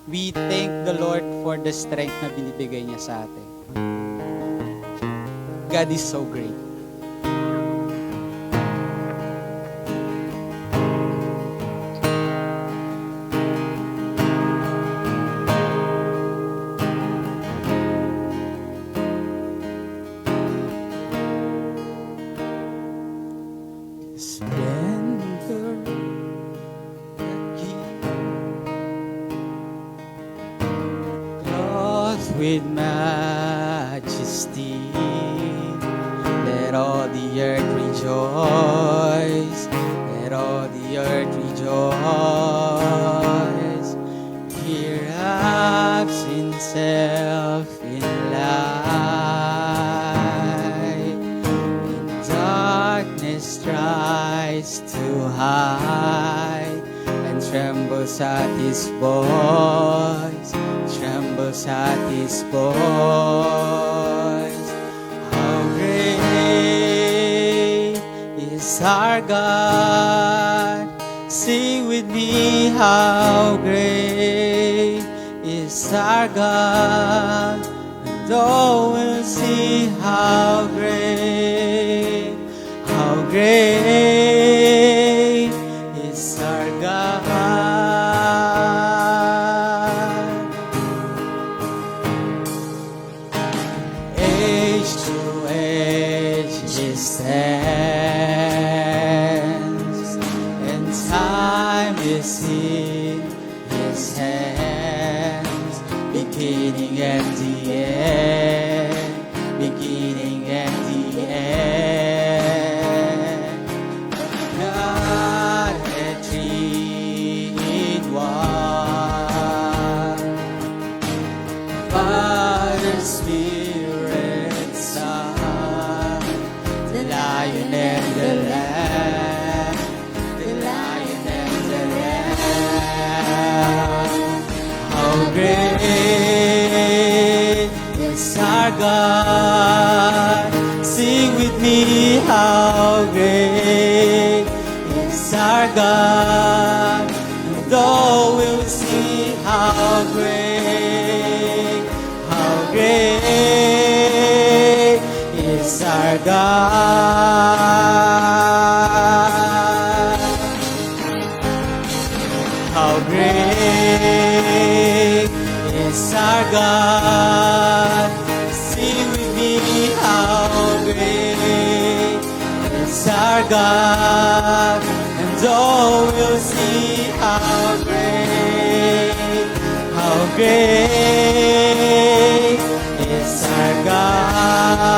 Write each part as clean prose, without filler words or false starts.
We thank the Lord for the strength na binibigay niya sa atin. God is so great. Splendor clothed with majesty, let all the earth rejoice, let all the earth rejoice. He wraps himself in light, in darkness tries to hide, and trembles at his voice, trembles at his voice. How great is our God! Sing with me, how great is our God! And all will see how great is our God. Age to age He stands, and time is in His hands, beginning and the end, beginning and the end. God and three in one, Father, Spirit, Son, the Lion and the Lamb, the Lion and the Lamb. How great is our God! Sing with me, how great is our God! And all will see how great is our God. How great is our God! Sing with me, how great is our God! And all will see how great is our God.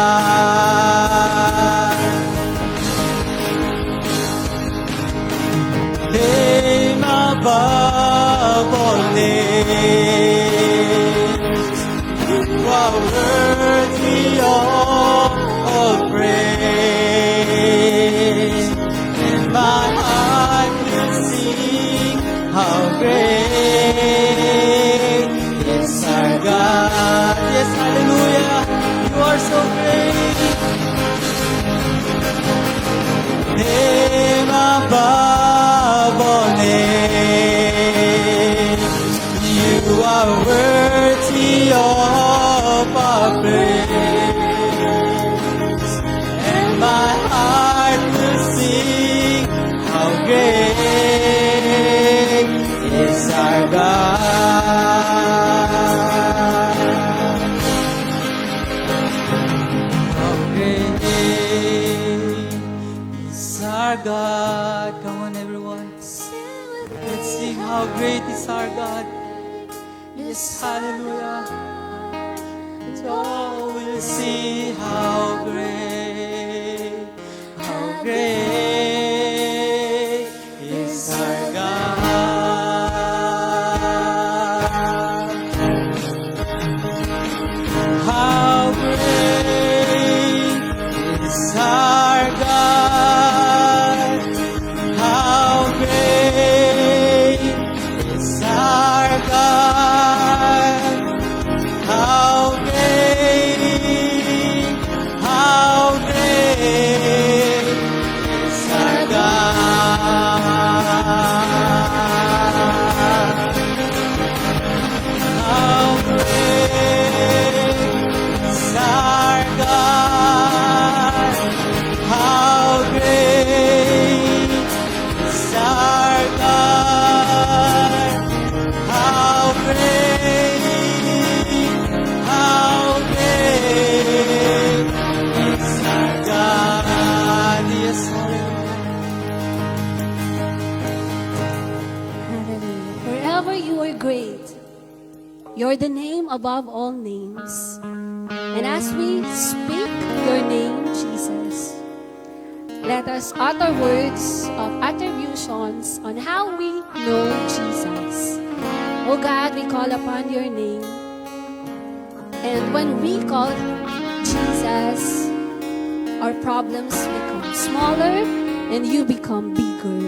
Name above all names, you are worthy of all praise, and my heart will sing how great is our God. Yes, hallelujah, you are so great. Name above all names, you are worthy of our praise, and my heart will sing how great is our God. How great is our God. Come on, everyone. Let's sing how great is our God. Yes, hallelujah. And all will see how great is our God. How great is our God. How great is our God. How great you're great. You're the name above all names. And as we speak your name, Jesus, let us utter words of attributions on how we know Jesus. Oh God, we call upon your name. And when we call Jesus, our problems become smaller and you become bigger.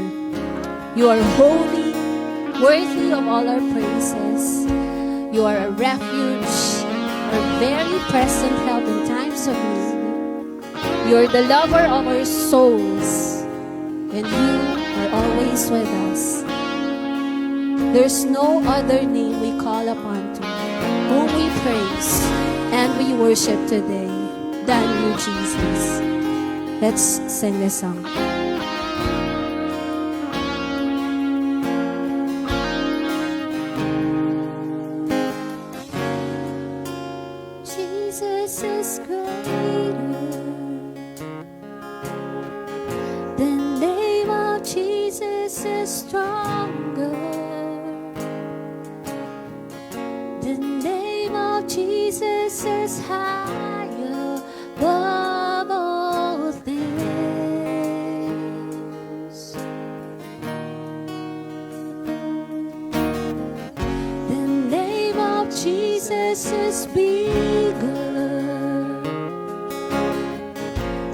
You are holy, worthy of all our praises. You are a refuge, a very present help in times of need. You are the lover of our souls, and you are always with us. There's no other name we call upon to, whom we praise and we worship today than you, Jesus. Let's sing this song. Jesus is greater. The name of Jesus is stronger. The name of Jesus is higher above all things. The name of Jesus is bigger.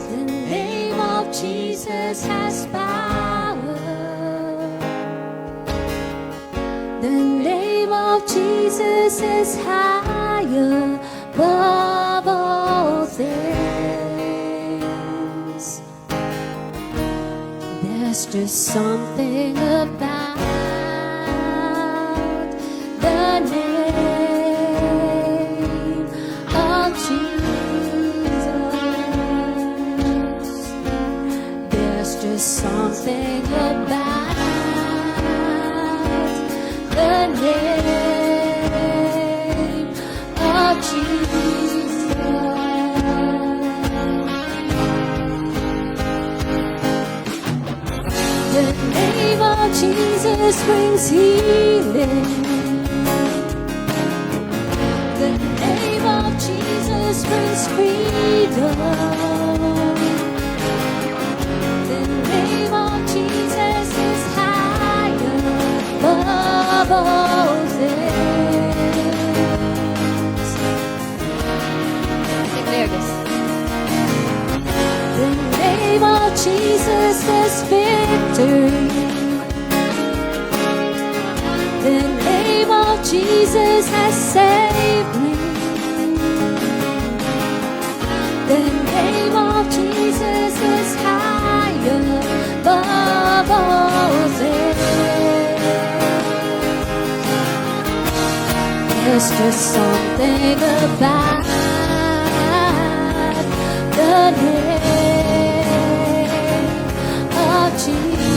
The name of Jesus has power. The name of Jesus is higher above all things. There's just something about the name of Jesus. There's just something about the name of Jesus. The name of Jesus brings healing. The name of Jesus brings freedom. The name of Jesus is higher above all things. Declare this. The name of Jesus is victory. The name of Jesus has saved me. The name of Jesus is higher above all things. There's just something about the name of Jesus.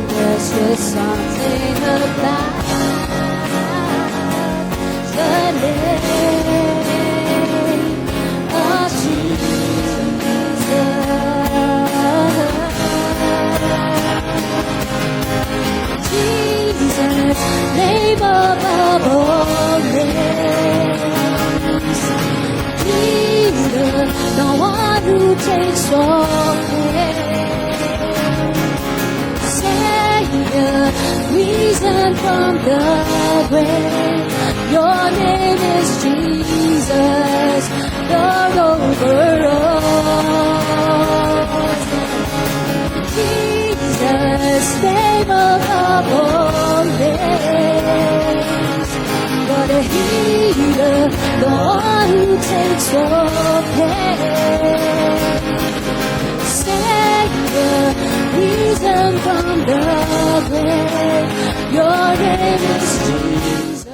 There's just something about the name of Jesus. Jesus, name above all names. Jesus, the one who takes all pain. Reason from the grave. Your name is Jesus, Lord over all. Jesus, name above all names. You're the healer, the one who takes all pain. Savior, reason from the grave. Your name is Jesus.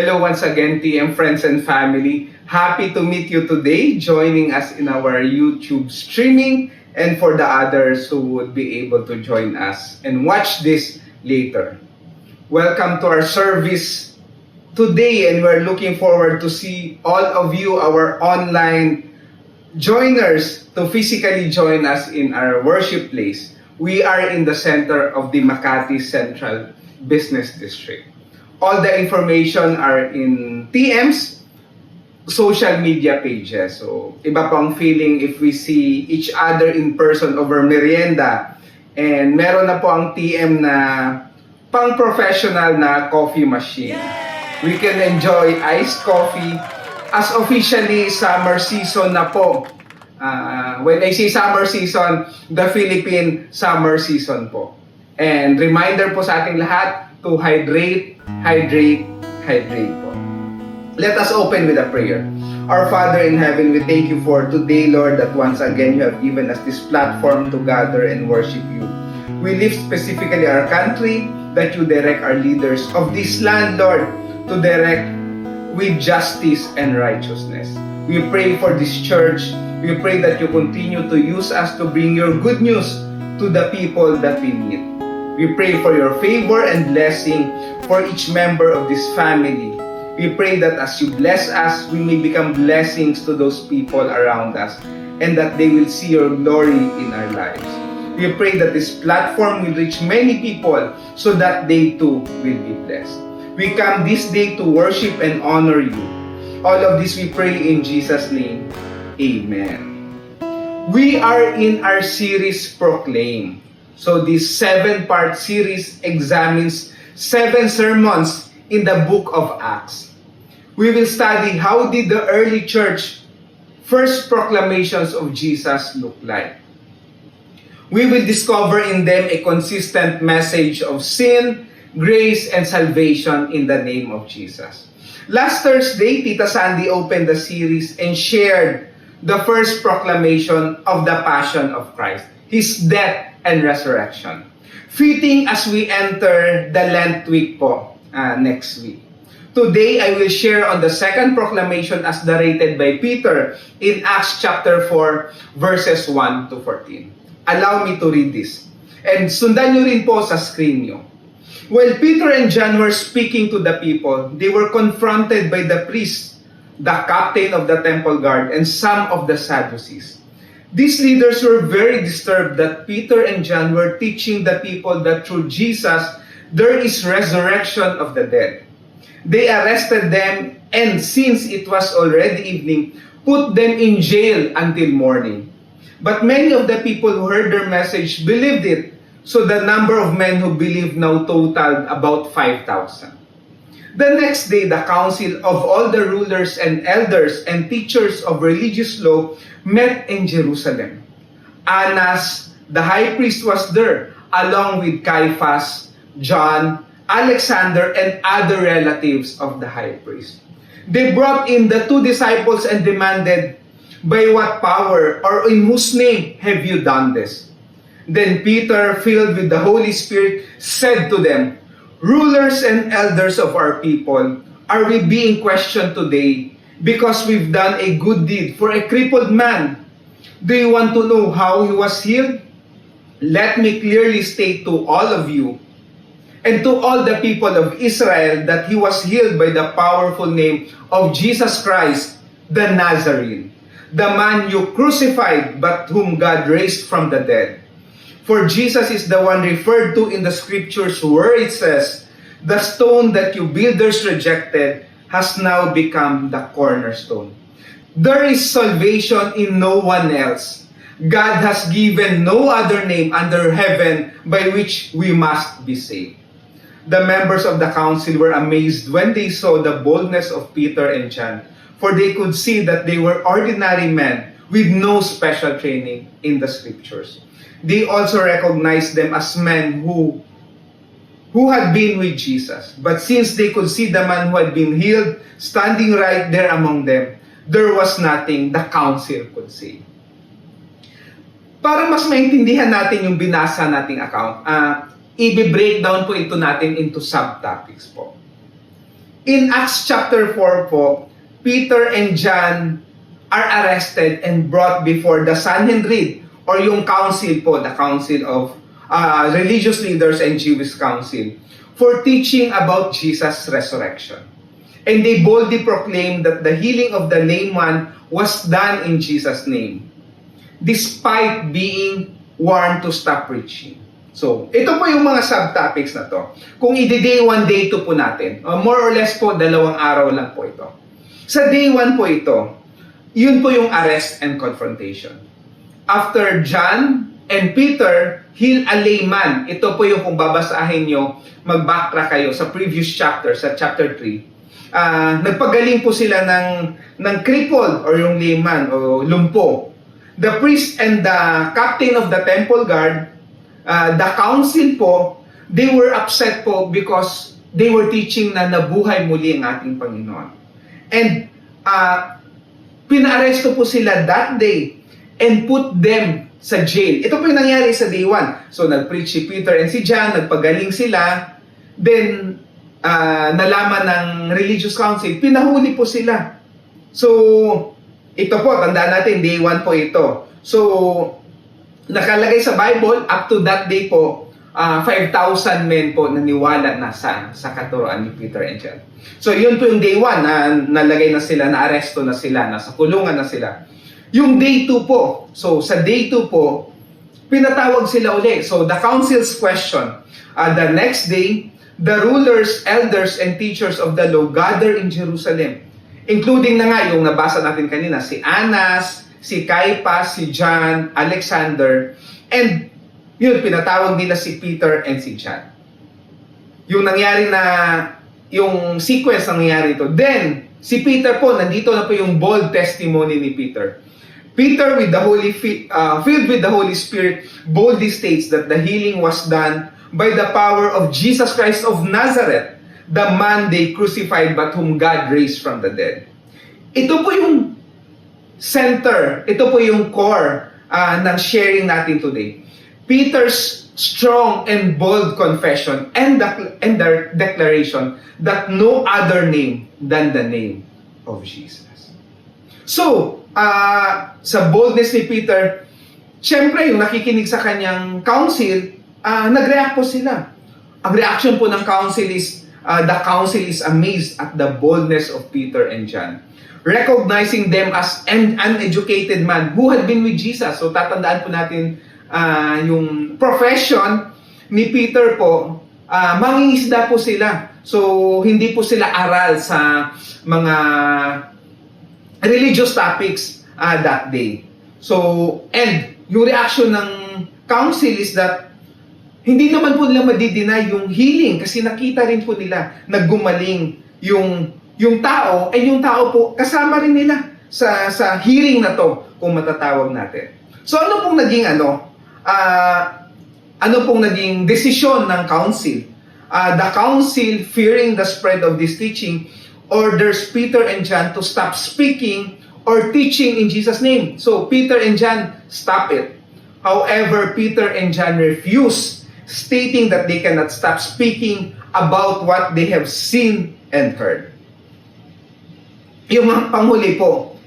Hello once again, TM friends and family. Happy to meet you today, joining us in our YouTube streaming, and for the others who would be able to join us and watch this later. Welcome to our service today, and we're looking forward to see all of you, our online joiners, to physically join us in our worship place. We are in the center of the Makati Central Business District. All the information are in TM's social media pages. So, iba pang feeling if we see each other in person over merienda. And meron na po ang TM na pang-professional na coffee machine. We can enjoy iced coffee as officially summer season na po. When I say summer season, the Philippine summer season po. And reminder po sa ating lahat to hydrate po. Let us open with a prayer. Our Father in heaven, we thank you for today, Lord, that once again you have given us this platform to gather and worship you. We lift specifically our country, that you direct our leaders of this land, Lord, to direct with justice and righteousness. We pray for this church. We pray that you continue to use us to bring your good news to the people that we meet. We pray for your favor and blessing for each member of this family. We pray that as you bless us, we may become blessings to those people around us, and that they will see your glory in our lives. We pray that this platform will reach many people so that they too will be blessed. We come this day to worship and honor you. All of this we pray in Jesus' name. Amen. We are in our series Proclaim. So this 7-part series examines 7 sermons in the book of Acts. We will study how did the early church first proclamations of Jesus look like. We will discover in them a consistent message of sin, grace, and salvation in the name of Jesus. Last Thursday, Tita Sandy opened the series and shared the first proclamation of the Passion of Christ, His death and resurrection. Fitting as we enter the Lent week po next week. Today, I will share on the second proclamation as narrated by Peter in Acts chapter 4, verses 1 to 14. Allow me to read this. And sundan nyo rin po sa screen nyo. While Peter and John were speaking to the people, they were confronted by the priest, the captain of the temple guard, and some of the Sadducees. These leaders were very disturbed that Peter and John were teaching the people that through Jesus, there is resurrection of the dead. They arrested them, and since it was already evening, put them in jail until morning. But many of the people who heard their message believed it, so the number of men who believed now totaled about 5,000. The next day, the council of all the rulers and elders and teachers of religious law met in Jerusalem. Annas, the high priest, was there, along with Caiaphas, John, Alexander, and other relatives of the high priest. They brought in the 2 disciples and demanded, "By what power or in whose name have you done this?" Then Peter, filled with the Holy Spirit, said to them, "Rulers and elders of our people, are we being questioned today because we've done a good deed for a crippled man? Do you want to know how he was healed? Let me clearly state to all of you and to all the people of Israel that he was healed by the powerful name of Jesus Christ, the Nazarene, the man you crucified but whom God raised from the dead. For Jesus is the one referred to in the scriptures where it says, 'The stone that you builders rejected has now become the cornerstone.' There is salvation in no one else. God has given no other name under heaven by which we must be saved." The members of the council were amazed when they saw the boldness of Peter and John, for they could see that they were ordinary men with no special training in the scriptures. They also recognized them as men who had been with Jesus. But since they could see the man who had been healed standing right there among them, there was nothing the council could say. Para mas maintindihan natin yung binasa nating account, i-breakdown po ito natin into subtopics po. in Acts chapter 4 po, Peter and John are arrested and brought before the Sanhedrin or yung council po, the council of religious leaders and Jewish council for teaching about Jesus' resurrection. And they boldly proclaimed that the healing of the lame man was done in Jesus' name, despite being warned to stop preaching. So, ito po yung mga subtopics na to. Kung i-day 1, day 2 po natin, more or less po, 2 araw lang po ito. Sa day 1 po ito, yun po yung arrest and confrontation. After John and Peter heal a layman, ito po yung kung babasahin nyo, mag-backtrack kayo sa previous chapter, sa chapter 3. Nagpagaling po sila ng cripple or yung layman o lumpo. The priest and the captain of the temple guard, the council po, they were upset po because they were teaching na nabuhay muli ang ating Panginoon. And pinaaresto po sila that day and put them sa jail. Ito po yung nangyari sa day 1. So nag-preach si Peter and si John, nagpagaling sila, then nalaman ng religious council, pinahuli po sila. So, ito po, tandaan natin, day 1 po ito. So, nakalagay sa Bible, up to that day po, 5,000 men po naniwala na sa katuroan ni Peter and John. So, yun po yung day 1 na nalagay na sila, na-aresto na sila, nasa kulungan na sila. Yung day 2 po, so sa day 2 po, pinatawag sila uli. So, the council's question, the next day, the rulers, elders, and teachers of the law gather in Jerusalem. Including na nga yung nabasa natin kanina, si Annas, si Caiaphas, si John, Alexander, and yun, pinatawag nila si Peter and si John. Yung nangyari na, yung sequence nangyari ito. Then, si Peter po, nandito na po yung bold testimony ni Peter. Peter, with the filled with the Holy Spirit, boldly states that the healing was done by the power of Jesus Christ of Nazareth, the man they crucified but whom God raised from the dead. Ito po yung center, ito po yung core ng sharing natin today. Peter's strong and bold confession and their declaration that no other name than the name of Jesus. So, sa boldness ni Peter, syempre yung nakikinig sa kanyang council, nag-react po sila. Ang reaction po ng council is, the council is amazed at the boldness of Peter and John, recognizing them as an uneducated man who had been with Jesus. So tatandaan po natin yung profession ni Peter po, mangingisda po sila. So hindi po sila aral sa mga religious topics that day. So, and yung reaction ng council is that hindi naman po nila madideny yung healing kasi nakita rin po nila na gumaling yung tao, ay yung tao po kasama rin nila sa hearing na to, kung matatawag natin. So ano pong naging naging desisyon ng council? The council, fearing the spread of this teaching, orders Peter and John to stop speaking or teaching in Jesus' name. So Peter and John stop it. However, Peter and John refuse, stating that they cannot stop speaking about what they have seen and heard. Yung mga panghuli po,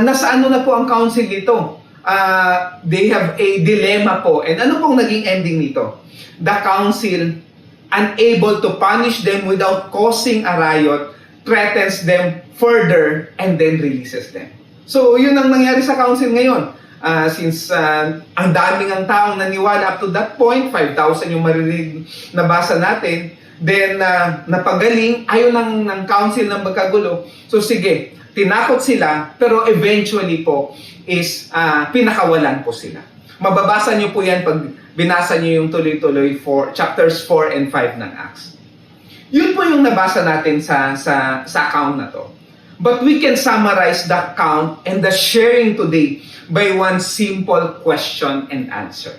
nasa ano na po ang council nito? They have a dilemma po. And ano pong naging ending nito? The council, unable to punish them without causing a riot, threatens them further and then releases them. So, yun ang nangyari sa council ngayon. Since ang daming ang taong naniwala up to that point, 5,000 yung marinig na basa natin, then napagaling, ayaw ng council ng magkagulo. So sige, tinakot sila, pero eventually po is pinakawalan po sila. Mababasa nyo po yan pag binasa nyo yung tuloy-tuloy chapters 4 and 5 ng Acts. Yun po yung nabasa natin sa account na to. But we can summarize the account and the sharing today by one simple question and answer.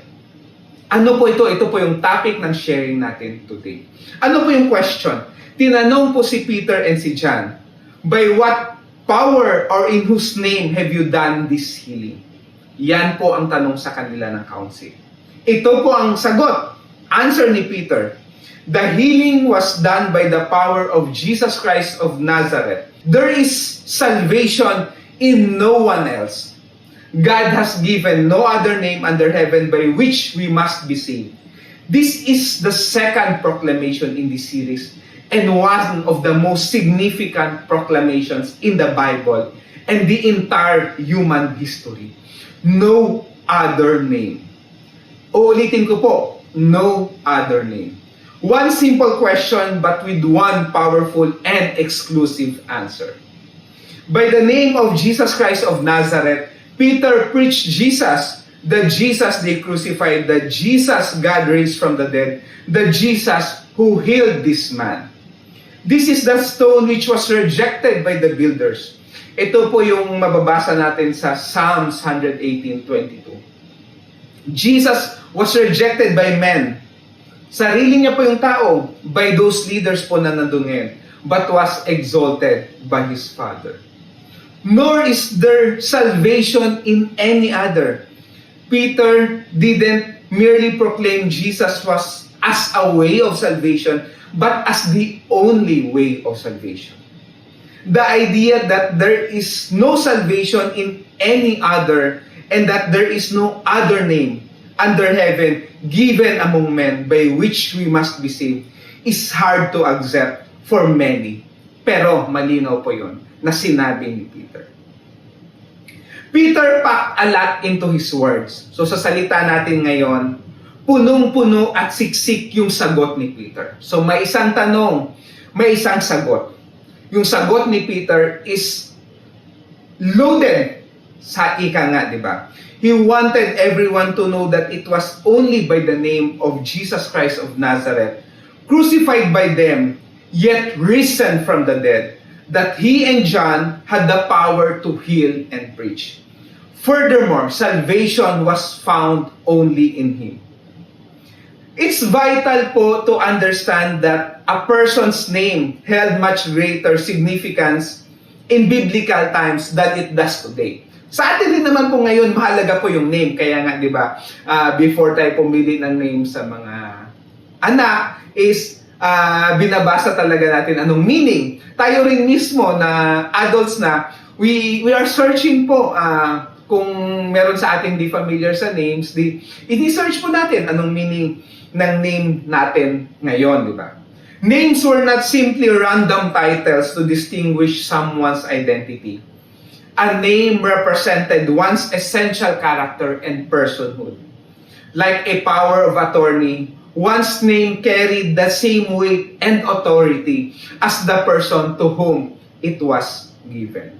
Ano po ito? Ito po yung topic ng sharing natin today. Ano po yung question? Tinanong po si Peter and si John, by what power or in whose name have you done this healing? Yan po ang tanong sa kanila ng council. Ito po ang sagot. Answer ni Peter, The healing was done by the power of Jesus Christ of Nazareth. There is salvation in no one else. God has given no other name under heaven by which we must be saved. This is the second proclamation in this series and one of the most significant proclamations in the Bible and the entire human history. No other name. Uulitin ko po, no other name. One simple question but with one powerful and exclusive answer. By the name of Jesus Christ of Nazareth, Peter preached Jesus, the Jesus they crucified, the Jesus God raised from the dead, the Jesus who healed this man. This is the stone which was rejected by the builders. Ito po yung mababasa natin sa Psalms 118:22. Jesus was rejected by men. Sarili niya po yung tao by those leaders po na nandun ngayon, but was exalted by His Father. Nor is there salvation in any other. Peter didn't merely proclaim Jesus was as a way of salvation, but as the only way of salvation. The idea that there is no salvation in any other and that there is no other name under heaven given among men by which we must be saved is hard to accept for many. Pero malinaw po yun na sinabi ni Peter. Peter packed a lot into his words. So sa salita natin ngayon, punong-puno at siksik yung sagot ni Peter. So may isang tanong, may isang sagot. Yung sagot ni Peter is loaded sa ika nga, di ba? He wanted everyone to know that it was only by the name of Jesus Christ of Nazareth, crucified by them, yet risen from the dead, that he and John had the power to heal and preach. Furthermore, salvation was found only in him. It's vital po to understand that a person's name held much greater significance in biblical times than it does today. Sa atin din naman po ngayon, mahalaga po yung name. Kaya nga, di ba, before tayo pumili ng name sa mga anak, is binabasa talaga natin anong meaning. Tayo rin mismo na adults na, we are searching po kung meron sa ating di familiar sa names, i-search po natin anong meaning ng name natin ngayon, di ba? Names were not simply random titles to distinguish someone's identity. A name represented one's essential character and personhood. Like a power of attorney, one's name carried the same weight and authority as the person to whom it was given.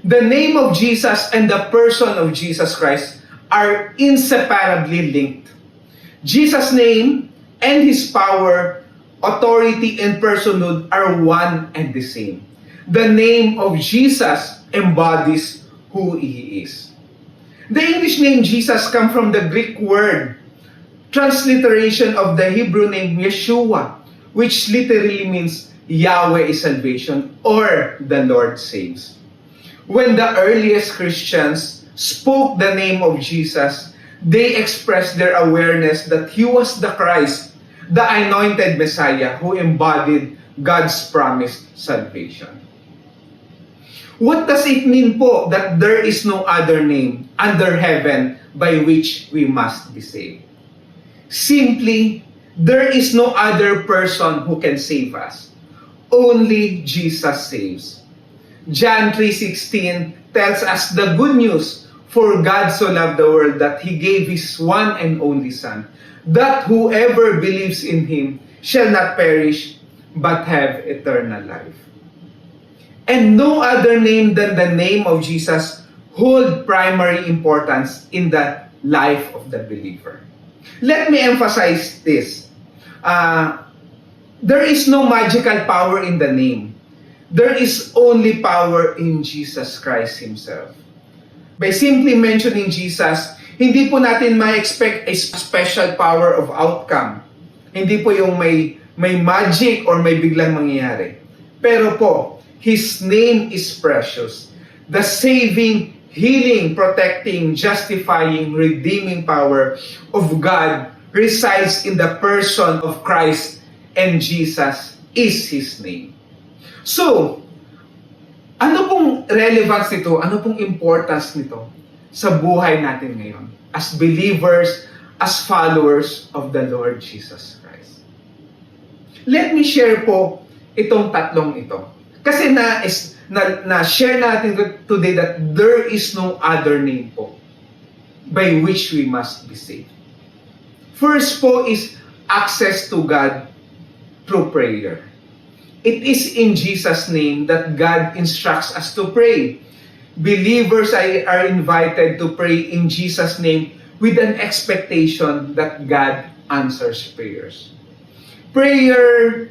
The name of Jesus and the person of Jesus Christ are inseparably linked. Jesus' name and His power, authority, and personhood are one and the same. The name of Jesus embodies who He is. The English name Jesus comes from the Greek word, transliteration of the Hebrew name Yeshua, which literally means Yahweh is salvation or the Lord saves. When the earliest Christians spoke the name of Jesus, they expressed their awareness that He was the Christ, the anointed Messiah who embodied God's promised salvation. What does it mean po that there is no other name under heaven by which we must be saved? Simply, there is no other person who can save us. Only Jesus saves. John 3:16 tells us the good news, for God so loved the world that He gave His one and only Son, that whoever believes in Him shall not perish but have eternal life. And no other name than the name of Jesus hold primary importance in the life of the believer. Let me emphasize this. There is no magical power in the name. There is only power in Jesus Christ Himself. By simply mentioning Jesus, hindi po natin ma-expect a special power of outcome. Hindi po yung may magic or may biglang mangyayari. Pero po, His name is precious. The saving, healing, protecting, justifying, redeeming power of God resides in the person of Christ, and Jesus is His name. So, ano pong relevance nito? Ano pong importance nito sa buhay natin ngayon as believers, as followers of the Lord Jesus Christ? Let me share po itong tatlong ito. Kasi na-share natin today that there is no other name po by which we must be saved. First po is access to God through prayer. It is in Jesus' name that God instructs us to pray. Believers are invited to pray in Jesus' name with an expectation that God answers prayers. Prayer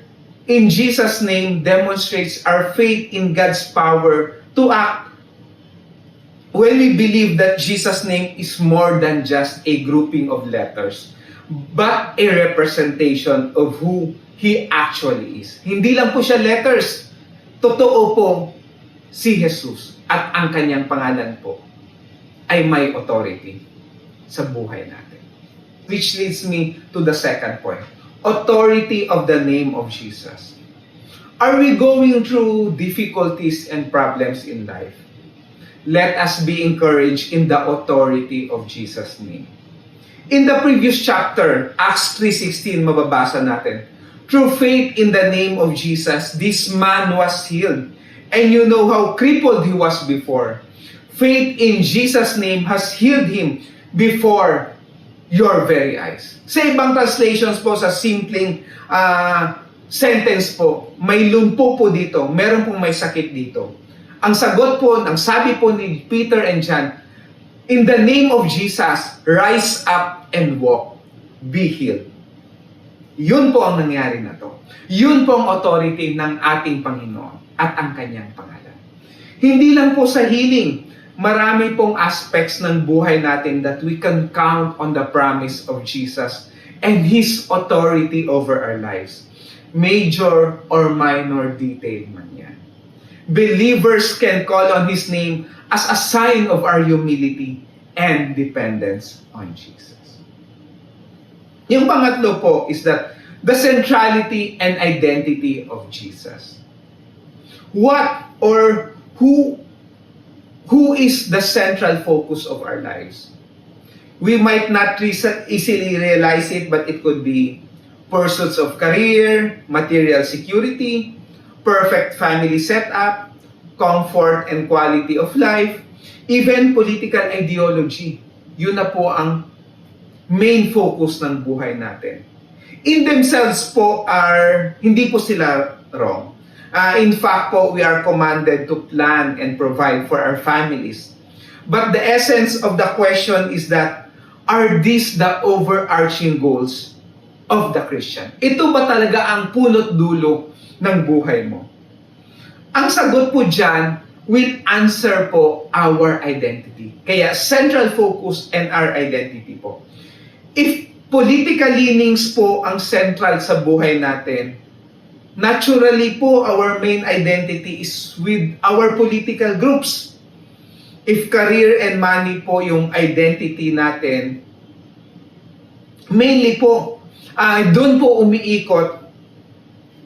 in Jesus' name demonstrates our faith in God's power to act when we believe that Jesus' name is more than just a grouping of letters, but a representation of who He actually is. Hindi lang po siya letters. Totoo po si Jesus at ang kanyang pangalan po ay may authority sa buhay natin. Which leads me to the second point. Authority of the name of Jesus. Are we going through difficulties and problems in life? Let us be encouraged in the authority of Jesus' name. In the previous chapter, Acts 3:16, mababasa natin, through faith in the name of Jesus, this man was healed. And you know how crippled he was before. Faith in Jesus' name has healed him before your very eyes. Sa ibang translations po, sa simpleng sentence po, may lumpo po dito, meron pong may sakit dito. Ang sagot po, ang sabi po ni Peter and John, in the name of Jesus, rise up and walk, be healed. Yun po ang nangyari na to. Yun po ang authority ng ating Panginoon at ang kanyang pangalan. Hindi lang po sa healing, marami pong aspects ng buhay natin that we can count on the promise of Jesus and His authority over our lives. Major or minor detail man yan. Believers can call on His name as a sign of our humility and dependence on Jesus. Yung pangatlo po is that the centrality and identity of Jesus. What or who is the central focus of our lives? We might not easily realize it, but it could be pursuits of career, material security, perfect family setup, comfort and quality of life, even political ideology. Yun na po ang main focus ng buhay natin. In themselves po hindi po sila wrong. In fact po, we are commanded to plan and provide for our families. But the essence of the question is that, are these the overarching goals of the Christian? Ito ba talaga ang punot dulo ng buhay mo? Ang sagot po dyan will answer po our identity. Kaya central focus and our identity po. If political leanings po ang central sa buhay natin, naturally po our main identity is with our political groups. If career and money po yung identity natin, mainly po, doon po umiikot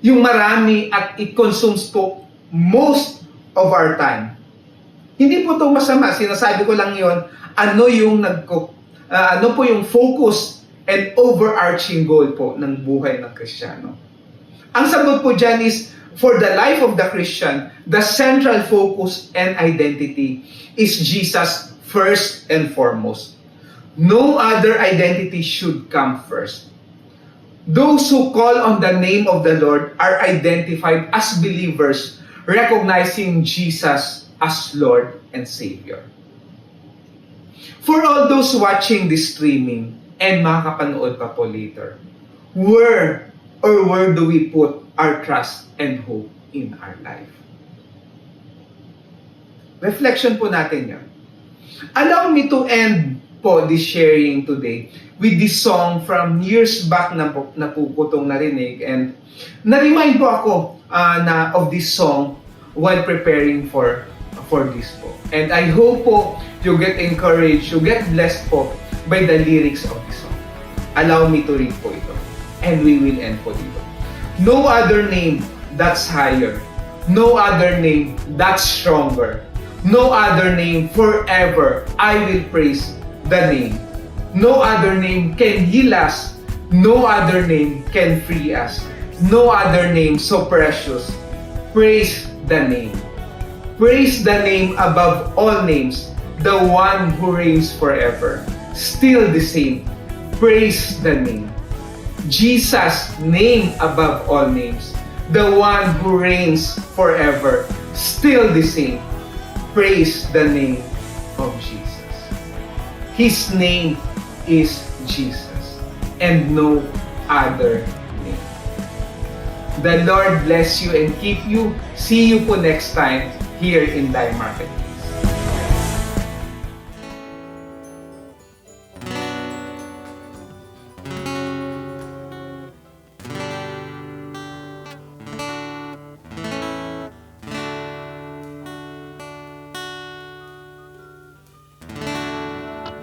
yung marami at it consumes po most of our time. Hindi po ito masama, sinasabi ko lang yon, ano po yung focus and overarching goal po ng buhay ng Kristiyano. Ang sagot po dyan is, for the life of the Christian, the central focus and identity is Jesus first and foremost. No other identity should come first. Those who call on the name of the Lord are identified as believers, recognizing Jesus as Lord and Savior. For all those watching this streaming and makakapanood pa po later, where do we put our trust and hope in our life? Reflection po natin yan. Allow me to end po this sharing today with this song from years back na po itong narinig, and na-remind po ako of this song while preparing for this po. And I hope po you get encouraged, you get blessed po by the lyrics of this song. Allow me to read po ito. And we will end po dito. No other name that's higher. No other name that's stronger. No other name forever I will praise the name. No other name can heal us. No other name can free us. No other name so precious. Praise the name. Praise the name above all names, the one who reigns forever. Still the same. Praise the name. Jesus, name above all names, the one who reigns forever. Still the same. Praise the name of Jesus. His name is Jesus and no other name. The Lord bless you and keep you. See you po next time here in Thy Marketplace.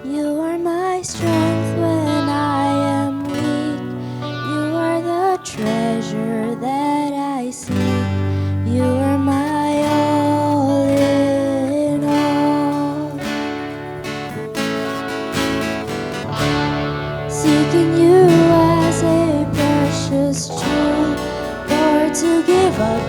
You are my strength when I am weak. You are the treasure that I seek. You are my all in all. Seeking you as a precious jewel, Lord, to give up